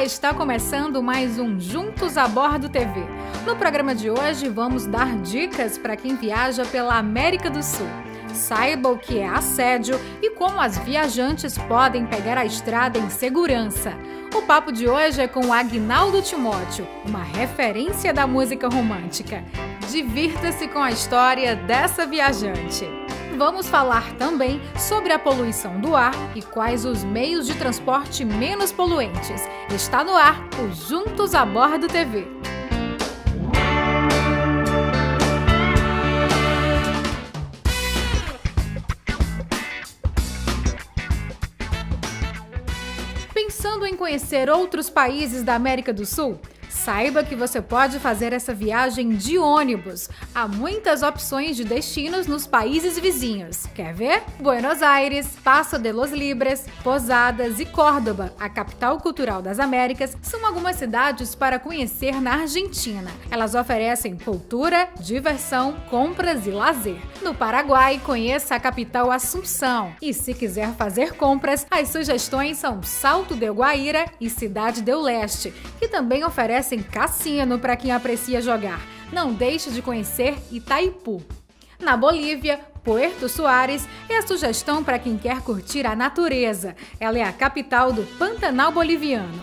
está começando mais um Juntos a Bordo TV. No programa de hoje vamos dar dicas para quem viaja pela América do Sul. Saiba o que é assédio e como as viajantes podem pegar a estrada em segurança. O papo de hoje é com o Agnaldo Timóteo, uma referência da música romântica. Divirta-se com a história dessa viajante. Vamos falar também sobre a poluição do ar e quais os meios de transporte menos poluentes. Está no ar o Juntos a Bordo TV. Pensando em conhecer outros países da América do Sul? Saiba que você pode fazer essa viagem de ônibus. Há muitas opções de destinos nos países vizinhos. Quer ver? Buenos Aires, Paso de los Libres, Posadas e Córdoba, a capital cultural das Américas, são algumas cidades para conhecer na Argentina. Elas oferecem cultura, diversão, compras e lazer. No Paraguai, conheça a capital Assunção. E se quiser fazer compras, as sugestões são Salto del Guaíra e Cidade del Leste, que também oferecem cassino para quem aprecia jogar. Não deixe de conhecer Itaipu. Na Bolívia, Puerto Suárez é a sugestão para quem quer curtir a natureza. Ela é a capital do Pantanal boliviano.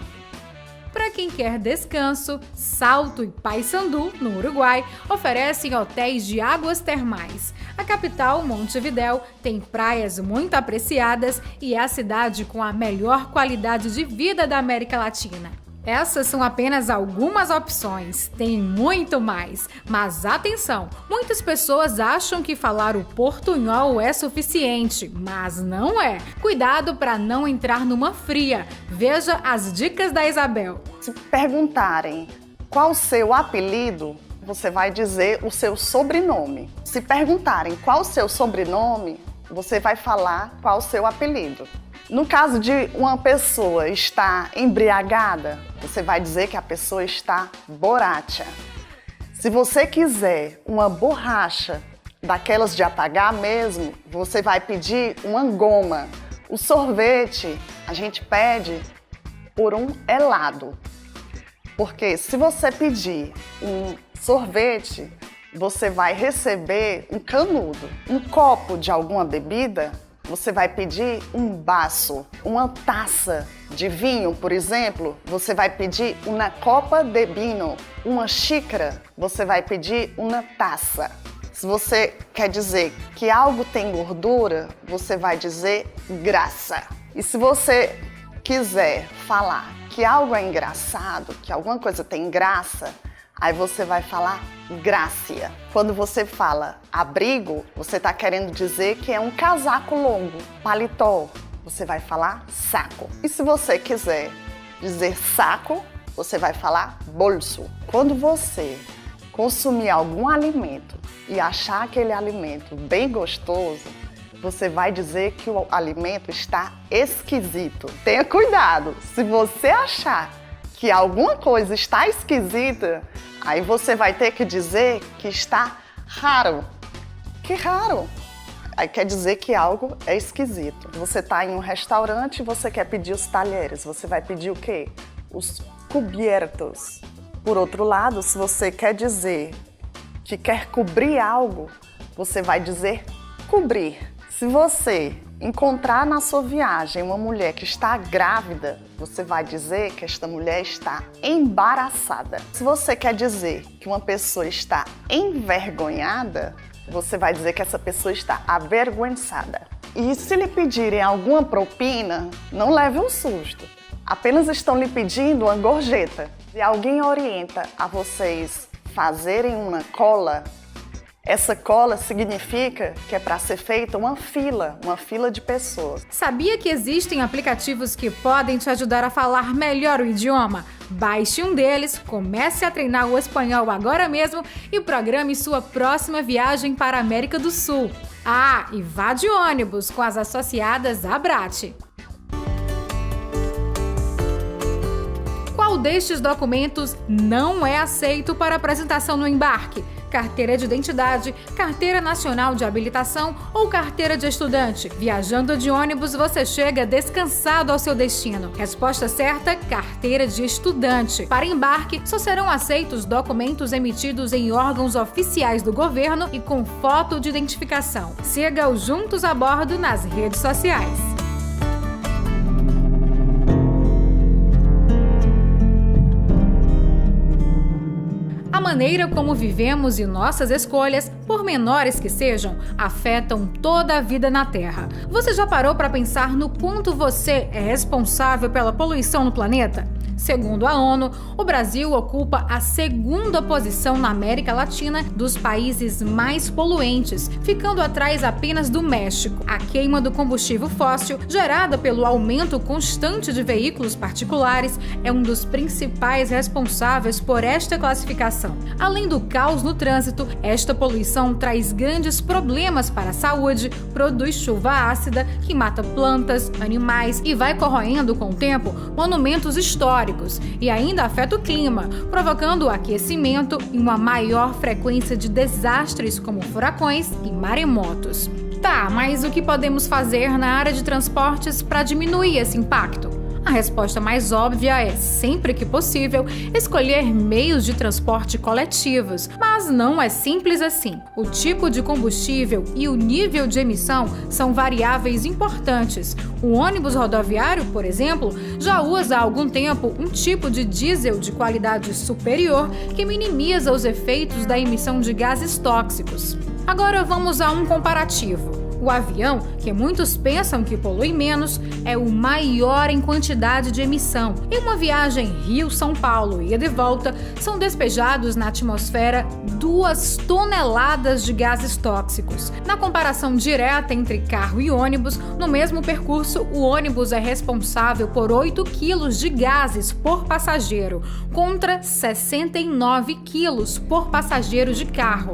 Para quem quer descanso, Salto e Paysandú, no Uruguai, oferecem hotéis de águas termais. A capital, Montevidéu, tem praias muito apreciadas e é a cidade com a melhor qualidade de vida da América Latina. Essas são apenas algumas opções, tem muito mais. Mas atenção, muitas pessoas acham que falar o portunhol é suficiente, mas não é. Cuidado para não entrar numa fria. Veja as dicas da Isabel. Se perguntarem qual o seu apelido, você vai dizer o seu sobrenome. Se perguntarem qual o seu sobrenome, você vai falar qual o seu apelido. No caso de uma pessoa estar embriagada, você vai dizer que a pessoa está borracha. Se você quiser uma borracha daquelas de apagar mesmo, você vai pedir uma goma. O sorvete a gente pede por um helado. Porque se você pedir um sorvete, você vai receber um canudo. Um copo de alguma bebida, você vai pedir um baço. Uma taça de vinho, por exemplo, você vai pedir uma copa de vinho. Uma xícara, você vai pedir uma taça. Se você quer dizer que algo tem gordura, você vai dizer graça. E se você quiser falar que algo é engraçado, que alguma coisa tem graça, aí você vai falar grácia. Quando você fala abrigo, você está querendo dizer que é um casaco longo. Paletó, você vai falar saco. E se você quiser dizer saco, você vai falar bolso. Quando você consumir algum alimento e achar aquele alimento bem gostoso, você vai dizer que o alimento está esquisito. Tenha cuidado, se você achar que alguma coisa está esquisita, aí você vai ter que dizer que está raro. Que raro? Aí quer dizer que algo é esquisito. Você está em um restaurante e você quer pedir os talheres. Você vai pedir o quê? Os cubiertos. Por outro lado, se você quer dizer que quer cobrir algo, você vai dizer cobrir. Se você encontrar na sua viagem uma mulher que está grávida, você vai dizer que esta mulher está embaraçada. Se você quer dizer que uma pessoa está envergonhada, você vai dizer que essa pessoa está avergonçada. E se lhe pedirem alguma propina, não leve um susto. Apenas estão lhe pedindo uma gorjeta. Se alguém orienta a vocês fazerem uma cola, essa cola significa que é para ser feita uma fila de pessoas. Sabia que existem aplicativos que podem te ajudar a falar melhor o idioma? Baixe um deles, comece a treinar o espanhol agora mesmo e programe sua próxima viagem para a América do Sul. Ah, e vá de ônibus com as associadas Abrat. Qual destes documentos não é aceito para apresentação no embarque? carteira de identidade, carteira nacional de habilitação ou carteira de estudante. Viajando de ônibus, você chega descansado ao seu destino. Resposta certa: carteira de estudante. Para embarque, só serão aceitos documentos emitidos em órgãos oficiais do governo e com foto de identificação. Siga o Juntos a Bordo nas redes sociais. A maneira como vivemos e nossas escolhas, por menores que sejam, afetam toda a vida na Terra. Você já parou para pensar no quanto você é responsável pela poluição no planeta? Segundo a ONU, o Brasil ocupa a segunda posição na América Latina dos países mais poluentes, ficando atrás apenas do México. A queima do combustível fóssil, gerada pelo aumento constante de veículos particulares, é um dos principais responsáveis por esta classificação. Além do caos no trânsito, esta poluição traz grandes problemas para a saúde, produz chuva ácida que mata plantas, animais e vai corroendo com o tempo monumentos históricos e ainda afeta o clima, provocando o aquecimento e uma maior frequência de desastres como furacões e maremotos. Tá, mas o que podemos fazer na área de transportes para diminuir esse impacto? A resposta mais óbvia é, sempre que possível, escolher meios de transporte coletivos. Mas não é simples assim. O tipo de combustível e o nível de emissão são variáveis importantes. O ônibus rodoviário, por exemplo, já usa há algum tempo um tipo de diesel de qualidade superior que minimiza os efeitos da emissão de gases tóxicos. Agora vamos a um comparativo. O avião, que muitos pensam que polui menos, é o maior em quantidade de emissão. Em uma viagem Rio-São Paulo e de volta, são despejados na atmosfera 2 toneladas de gases tóxicos. Na comparação direta entre carro e ônibus, no mesmo percurso, o ônibus é responsável por 8 quilos de gases por passageiro, contra 69 quilos por passageiro de carro.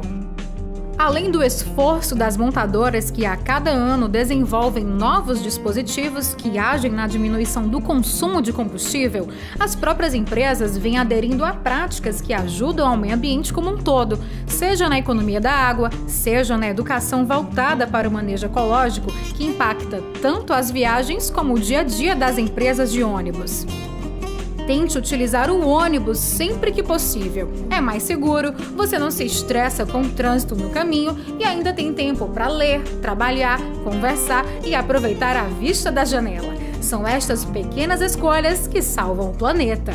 Além do esforço das montadoras que a cada ano desenvolvem novos dispositivos que agem na diminuição do consumo de combustível, as próprias empresas vêm aderindo a práticas que ajudam ao meio ambiente como um todo, seja na economia da água, seja na educação voltada para o manejo ecológico, que impacta tanto as viagens como o dia a dia das empresas de ônibus. Tente utilizar o ônibus sempre que possível. É mais seguro, você não se estressa com o trânsito no caminho e ainda tem tempo para ler, trabalhar, conversar e aproveitar a vista da janela. São estas pequenas escolhas que salvam o planeta.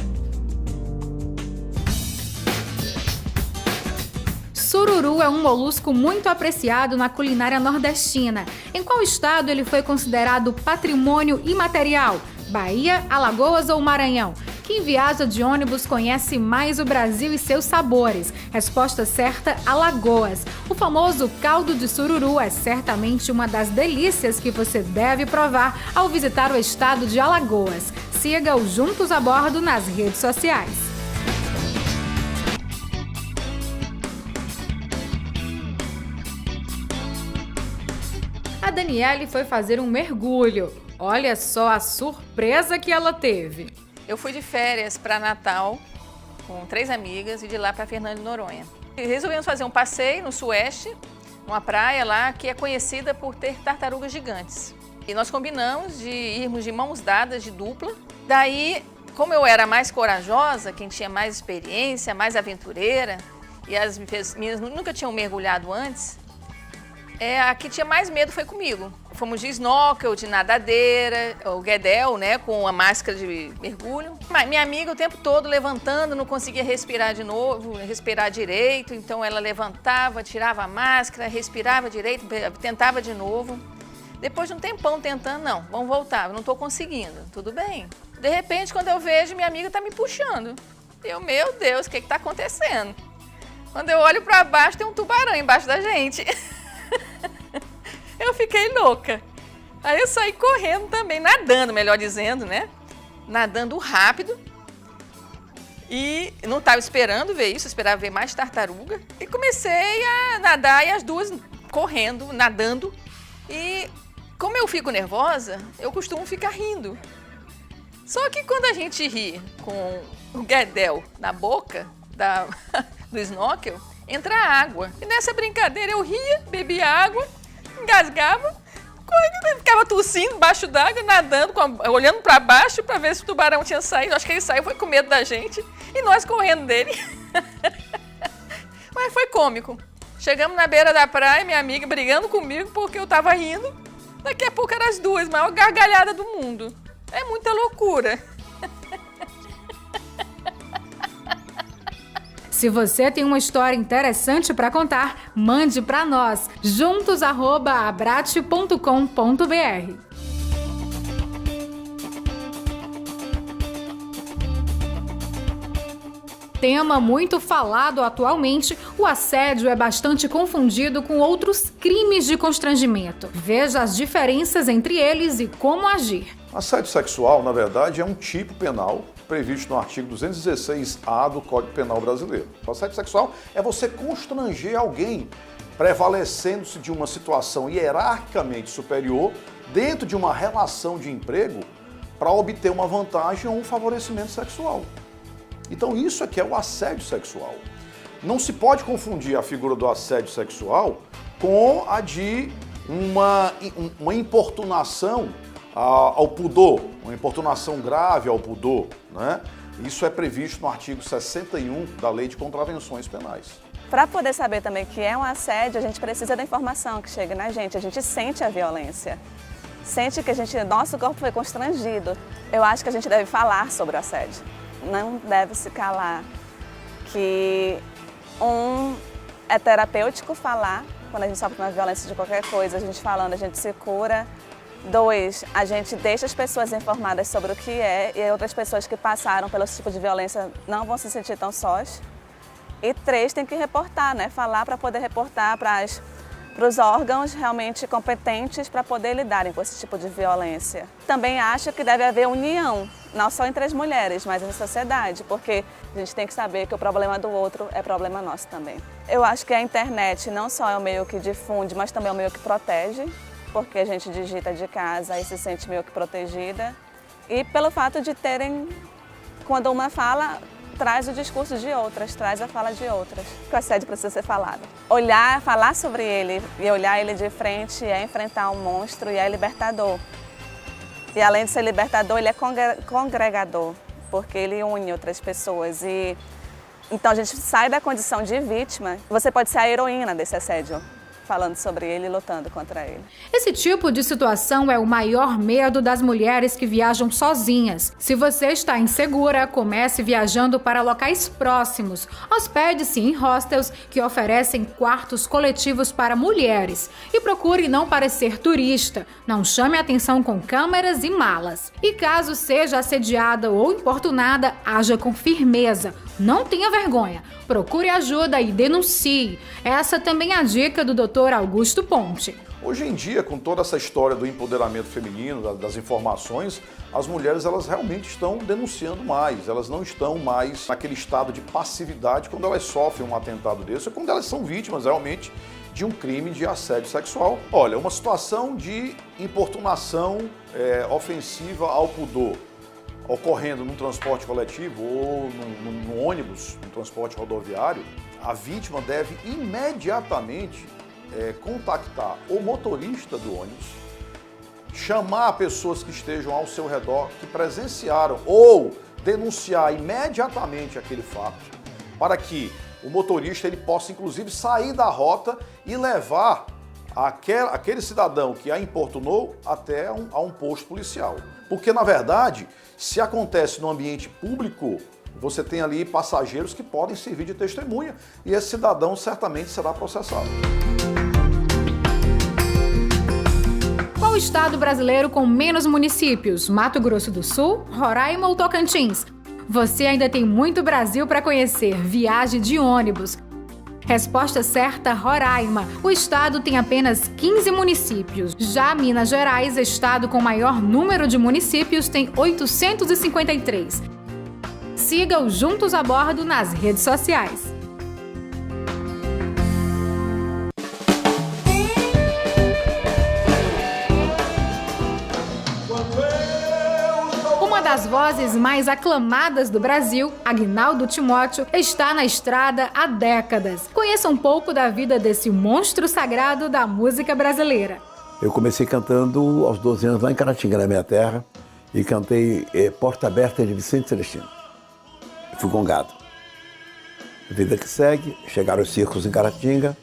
Sururu é um molusco muito apreciado na culinária nordestina. Em qual estado ele foi considerado patrimônio imaterial? Bahia, Alagoas ou Maranhão? Quem viaja de ônibus conhece mais o Brasil e seus sabores. Resposta certa: Alagoas. O famoso caldo de sururu é certamente uma das delícias que você deve provar ao visitar o estado de Alagoas. Siga o Juntos a Bordo nas redes sociais. A Daniele foi fazer um mergulho. Olha só a surpresa que ela teve. Eu fui de férias para Natal com 3 amigas e de lá para Fernando de Noronha. E resolvemos fazer um passeio no Sueste, numa praia lá que é conhecida por ter tartarugas gigantes. E nós combinamos de irmos de mãos dadas, de dupla. Daí, como eu era mais corajosa, quem tinha mais experiência, mais aventureira, e as meninas nunca tinham mergulhado antes, a que tinha mais medo foi comigo. Fomos de snorkel, de nadadeira, o guedel, né, com a máscara de mergulho. Minha amiga o tempo todo levantando, não conseguia respirar de novo, respirar direito. Então ela levantava, tirava a máscara, respirava direito, tentava de novo. Depois de um tempão tentando, não, vamos voltar, eu não estou conseguindo. Tudo bem. De repente, quando eu vejo, minha amiga está me puxando. Eu, meu Deus, o que está acontecendo? Quando eu olho para baixo, tem um tubarão embaixo da gente. Eu fiquei louca. Aí eu saí correndo também, nadando, melhor dizendo, né? Nadando rápido. E não estava esperando ver isso, esperava ver mais tartaruga. E comecei a nadar e as duas correndo, nadando. E como eu fico nervosa, eu costumo ficar rindo. Só que quando a gente ri com o guedel na boca do snorkel, entrar água. E nessa brincadeira eu ria, bebia água, engasgava, ficava tossindo embaixo d'água, nadando, olhando para baixo para ver se o tubarão tinha saído. Acho que ele saiu, foi com medo da gente e nós correndo dele. Mas foi cômico. Chegamos na beira da praia, minha amiga brigando comigo porque eu tava rindo. Daqui a pouco eram as duas, maior gargalhada do mundo. É muita loucura. Se você tem uma história interessante para contar, mande para nós, juntos@abrate.com.br. Tema muito falado atualmente, o assédio é bastante confundido com outros crimes de constrangimento. Veja as diferenças entre eles e como agir. Assédio sexual, na verdade, é um tipo penal previsto no artigo 216-A do Código Penal brasileiro. O assédio sexual é você constranger alguém prevalecendo-se de uma situação hierarquicamente superior dentro de uma relação de emprego para obter uma vantagem ou um favorecimento sexual. Então isso é que é o assédio sexual. Não se pode confundir a figura do assédio sexual com a de uma importunação ao pudor, uma importunação grave ao pudor, né? Isso é previsto no artigo 61 da Lei de Contravenções Penais. Para poder saber também que é um assédio, a gente precisa da informação que chega na gente. A gente sente a violência, sente que nosso corpo foi constrangido. Eu acho que a gente deve falar sobre o assédio, não deve se calar. Que é terapêutico falar, quando a gente sofre uma violência de qualquer coisa, a gente falando, a gente se cura. 2, a gente deixa as pessoas informadas sobre o que é e outras pessoas que passaram pelo tipo de violência não vão se sentir tão sós. E 3, tem que reportar, né? Falar para poder reportar para os órgãos realmente competentes para poder lidarem com esse tipo de violência. Também acho que deve haver união, não só entre as mulheres, mas na sociedade, porque a gente tem que saber que o problema do outro é problema nosso também. Eu acho que a internet não só é o meio que difunde, mas também é o meio que protege, porque a gente digita de casa e se sente meio que protegida. E pelo fato de terem, quando uma fala, traz o discurso de outras, traz a fala de outras. O assédio precisa ser falado. Falar sobre ele e olhar ele de frente é enfrentar um monstro e é libertador. E além de ser libertador, ele é congregador, porque ele une outras pessoas. Então a gente sai da condição de vítima, você pode ser a heroína desse assédio, falando sobre ele e lutando contra ele. Esse tipo de situação é o maior medo das mulheres que viajam sozinhas. Se você está insegura, comece viajando para locais próximos. Hospede-se em hostels que oferecem quartos coletivos para mulheres. E procure não parecer turista. Não chame atenção com câmeras e malas. E caso seja assediada ou importunada, haja com firmeza. Não tenha vergonha. Procure ajuda e denuncie. Essa também é a dica do Dr. Augusto Ponte. Hoje em dia, com toda essa história do empoderamento feminino, das informações, as mulheres elas realmente estão denunciando mais. Elas não estão mais naquele estado de passividade quando elas sofrem um atentado desse, ou quando elas são vítimas realmente de um crime de assédio sexual. Olha, uma situação de importunação ofensiva ao pudor, ocorrendo num transporte coletivo ou num ônibus, num transporte rodoviário, a vítima deve imediatamente contactar o motorista do ônibus, chamar pessoas que estejam ao seu redor, que presenciaram, ou denunciar imediatamente aquele fato, para que o motorista ele possa inclusive sair da rota e levar aquele cidadão que a importunou até a um posto policial. Porque, na verdade, se acontece no ambiente público, você tem ali passageiros que podem servir de testemunha e esse cidadão certamente será processado. Qual o estado brasileiro com menos municípios? Mato Grosso do Sul, Roraima ou Tocantins? Você ainda tem muito Brasil para conhecer. Viaje de ônibus. Resposta certa, Roraima. O estado tem apenas 15 municípios. Já Minas Gerais, estado com maior número de municípios, tem 853. Siga o Juntos a Bordo nas redes sociais. Uma das vozes mais aclamadas do Brasil, Agnaldo Timóteo, está na estrada há décadas. Conheça um pouco da vida desse monstro sagrado da música brasileira. Eu comecei cantando aos 12 anos lá em Caratinga, na minha terra, e cantei Porta Aberta de Vicente Celestino. Fui congado. Vida que segue, chegaram os circos em Caratinga,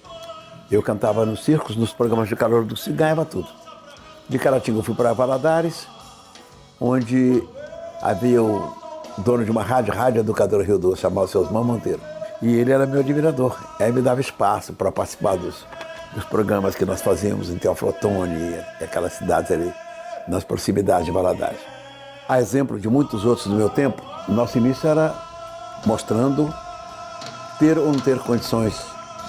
eu cantava nos circos, nos programas de calor do circo, ganhava tudo. De Caratinga eu fui para Valadares, onde havia o dono de uma rádio educadora Rio Doce, chamado seu Osmar Monteiro. E ele era meu admirador. Aí me dava espaço para participar dos programas que nós fazíamos em Teófilo Otoni e aquelas cidades ali, nas proximidades de Valadares. A exemplo de muitos outros do meu tempo, nosso início era mostrando ter ou não ter condições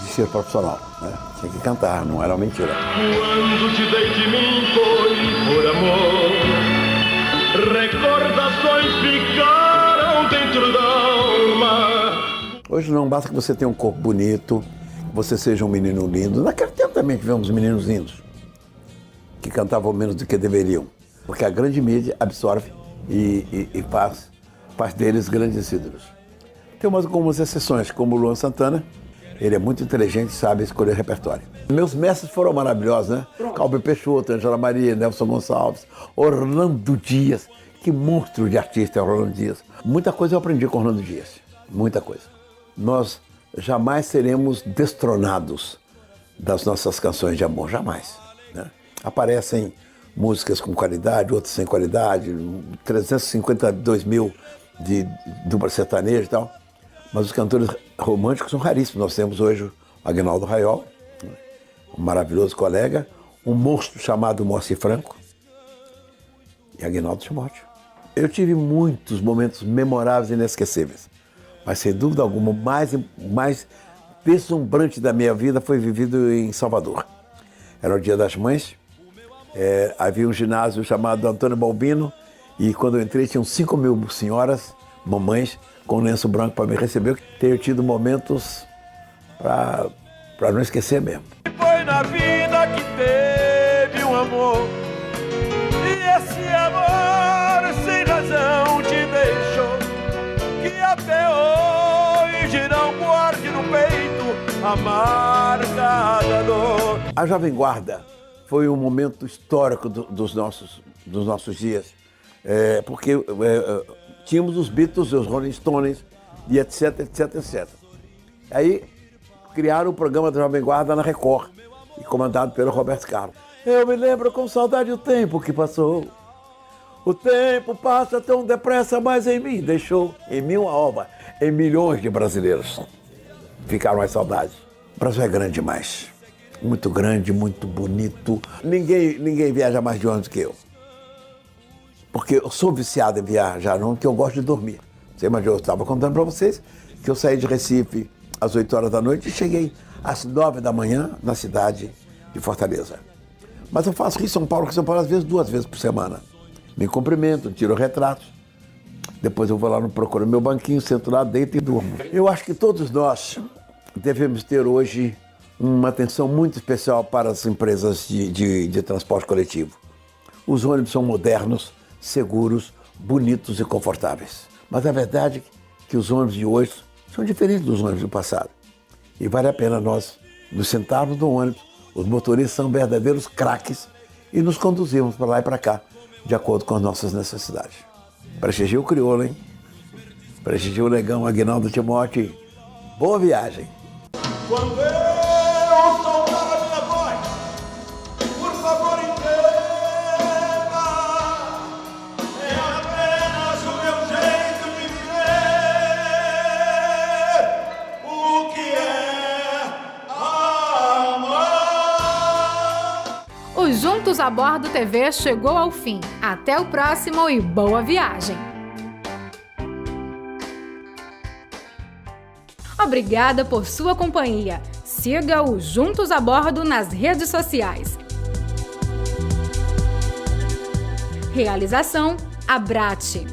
de ser profissional, né? Tinha que cantar, não era uma mentira. Quando te dei de mim foi por amor, recordações ficaram dentro da alma. Hoje não basta que você tenha um corpo bonito, que você seja um menino lindo. Naquele tempo também tivemos meninos lindos, que cantavam menos do que deveriam, porque a grande mídia absorve e faz deles grandes ídolos. Tem algumas exceções, como o Luan Santana. Ele é muito inteligente e sabe escolher repertório. Meus mestres foram maravilhosos, né? Calbi Peixoto, Angela Maria, Nelson Gonçalves, Orlando Dias. Que monstro de artista é Orlando Dias. Muita coisa eu aprendi com Orlando Dias, muita coisa. Nós jamais seremos destronados das nossas canções de amor, jamais, né? Aparecem músicas com qualidade, outras sem qualidade, 352 mil de dupla sertaneja e tal. Mas os cantores românticos são raríssimos. Nós temos hoje o Agnaldo Raiol, um maravilhoso colega, um monstro chamado Moacir Franco e Agnaldo Timóteo. Eu tive muitos momentos memoráveis e inesquecíveis, mas sem dúvida alguma, o mais deslumbrante da minha vida foi vivido em Salvador. Era o Dia das Mães, havia um ginásio chamado Antônio Balbino e quando eu entrei tinham 5 mil senhoras, mamães, com lenço branco para me receber. Tenho tido momentos para não esquecer mesmo. Foi na vida que teve um amor, e esse amor sem razão te deixou, que até hoje não guarde no peito a marca da dor. A Jovem Guarda foi um momento histórico dos nossos dias, porque tínhamos os Beatles, os Rolling Stones e etc, etc, etc. Aí criaram o programa da Jovem Guarda na Record, e comandado pelo Roberto Carlos. Eu me lembro com saudade o tempo que passou. O tempo passa tão depressa, mas em mim deixou, em mim uma alma, em milhões de brasileiros. Ficaram as saudades. O Brasil é grande demais. Muito grande, muito bonito. Ninguém viaja mais de ônibus que eu. Porque eu sou viciado em viajar, não, porque eu gosto de dormir. Você imagina, eu estava contando para vocês que eu saí de Recife às 8 horas da noite e cheguei às 9 da manhã na cidade de Fortaleza. Mas eu faço Rio São Paulo, às vezes 2 vezes por semana. Me cumprimento, tiro retratos, depois eu vou lá, procuro meu banquinho, sento lá, deito e durmo. Eu acho que todos nós devemos ter hoje uma atenção muito especial para as empresas de transporte coletivo. Os ônibus são modernos, seguros, bonitos e confortáveis. Mas a verdade é que os ônibus de hoje são diferentes dos ônibus do passado. E vale a pena nós nos sentarmos no ônibus, os motoristas são verdadeiros craques e nos conduzirmos para lá e para cá, de acordo com as nossas necessidades. Prestigia o crioulo, hein? Prestigia o negão Agnaldo Timóteo. Boa viagem! Quando eu soltar a minha voz, por favor entenda, é apenas o meu jeito de viver o que é amar. O Juntos a Bordo TV chegou ao fim. Até o próximo e boa viagem! Obrigada por sua companhia. Siga o Juntos a Bordo nas redes sociais. Realização: Abrate.